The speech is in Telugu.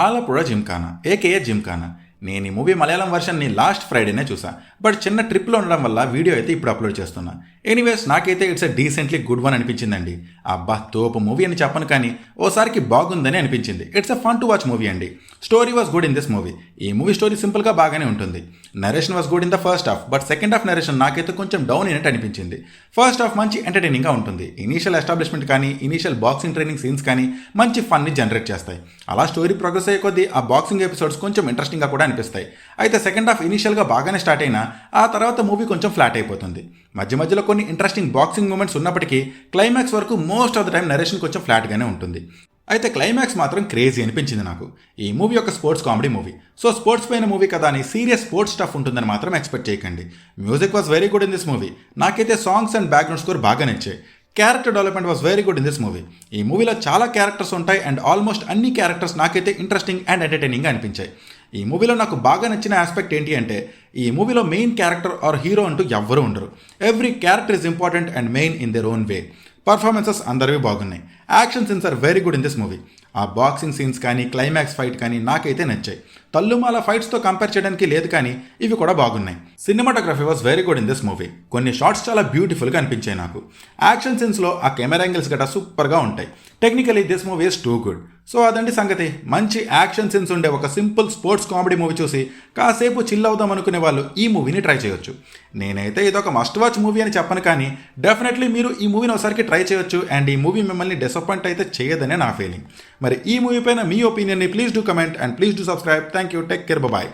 ఆలపుഴ జిమ్ఖానా ఏకేఏ జిమ్ఖానా. నేను ఈ మూవీ మలయాళం వర్షన్ని లాస్ట్ ఫ్రైడేనే చూసా. బట్ చిన్న ట్రిప్లో ఉండడం వల్ల వీడియో అయితే ఇప్పుడు అప్లోడ్ చేస్తున్నా. ఎనీవేస్ నాకైతే it's a decently good one అనిపించిందండి. అబ్బా తోపు మూవీ అని చెప్పను కానీ ఓసారికి బాగుందని అనిపించింది. It's a fun to watch movie అండి. Story was good in this movie. ఈ మూవీ స్టోరీ సింపుల్గా బాగానే ఉంటుంది. Narration was good in the first half, but second half narration నాకైతే కొంచెం డౌన్ అయినట్టు అనిపించింది. ఫస్ట్ హాఫ్ మంచి ఎంటర్టైనింగ్గా ఉంటుంది. ఇనీషియల్ ఎస్టాబ్లిష్మెంట్ కానీ ఇనీషియల్ బాక్సింగ్ ట్రైనింగ్ సీన్స్ కానీ మంచి ఫన్ని జనరేట్ చేస్తాయి. అలా స్టోరీ ప్రోగ్రెస్ అయ్యే కొద్దీ ఆ బాక్సింగ్ ఎపిసోడ్స్ కొంచెం ఇంట్రెస్టింగ్గా కూడా అనిపిస్తాయి. అయితే సెకండ్ హాఫ్ ఇనీషియల్గా బాగానే స్టార్ట్ అయినా ఆ తర్వాత మూవీ కొంచెం ఫ్లాట్ అయిపోతుంది. మధ్య మధ్యలో కొన్ని ఇంట్రెస్టింగ్ బాక్సింగ్ మూమెంట్స్ ఉన్నప్పటికీ క్లైమాక్స్ వరకు most of the time narration కొంచెం ఫ్లాట్గానే ఉంటుంది. అయితే క్లైమాక్స్ మాత్రం క్రేజీ అనిపించింది నాకు. ఈ మూవీ ఒక sports comedy movie. So sports పైన మూవీ కదా అని సీరియస్ స్పోర్ట్స్ స్టఫ్ ఉంటుందని మాత్రం ఎక్స్పెక్ట్ చేయకండి. Music was very good in this movie. నాకైతే సాంగ్స్ అండ్ బ్యాక్గ్రౌండ్ స్కోర్ బాగా నచ్చాయి. Character development was very good in this movie. ఈ మూవీలో చాలా క్యారెక్టర్స్ ఉంటాయి అండ్ ఆల్మోస్ట్ అన్ని క్యారెక్టర్స్ నాకైతే ఇంట్రెస్టింగ్ అండ్ ఎంటర్టైనింగ్గా అనిపించాయి. ఈ మూవీలో నాకు బాగా నచ్చిన ఆస్పెక్ట్ ఏంటి అంటే ఈ మూవీలో మెయిన్ క్యారెక్టర్ ఆర్ హీరో అంటూ ఎవ్వరూ ఉండరు. Every character is important and main in their own way. Performances అందరివి బాగున్నాయి. Action scenes are very good in this movie. ఆ బాక్సింగ్ సీన్స్ కానీ క్లైమాక్స్ ఫైట్ కానీ నాకైతే నచ్చాయి. తల్లుమాల ఫైట్స్తో కంపేర్ చేయడానికి లేదు కానీ ఇవి కూడా బాగున్నాయి. Cinematography was very good in this movie. కొన్ని షార్ట్స్ చాలా బ్యూటిఫుల్గా అనిపించాయి నాకు. యాక్షన్ సీన్స్లో ఆ కెమెరా యాంగిల్స్ గట్రా సూపర్గా ఉంటాయి. Technically this movie is too good. So అదండి సంగతి. మంచి యాక్షన్ సీన్స్ ఉండే ఒక సింపుల్ స్పోర్ట్స్ కామెడీ మూవీ చూసి కాసేపు చిల్ అవుదాం అనుకునే వాళ్ళు ఈ మూవీని ట్రై చేయొచ్చు. నేనైతే ఇదొక మస్ట్ వాచ్ మూవీ అని చెప్పను కానీ డెఫినెట్లీ మీరు ఈ మూవీని ఒకసారికి ట్రై చేయొచ్చు అండ్ ఈ మూవీ మిమ్మల్ని డిసప్పాయింట్ అయితే చేయదనే నా ఫీలింగ్. మరి ఈ మూవీ పైన మీ ఒపీనియన్ని please do comment and please do subscribe. Thank you. Take care. Bye.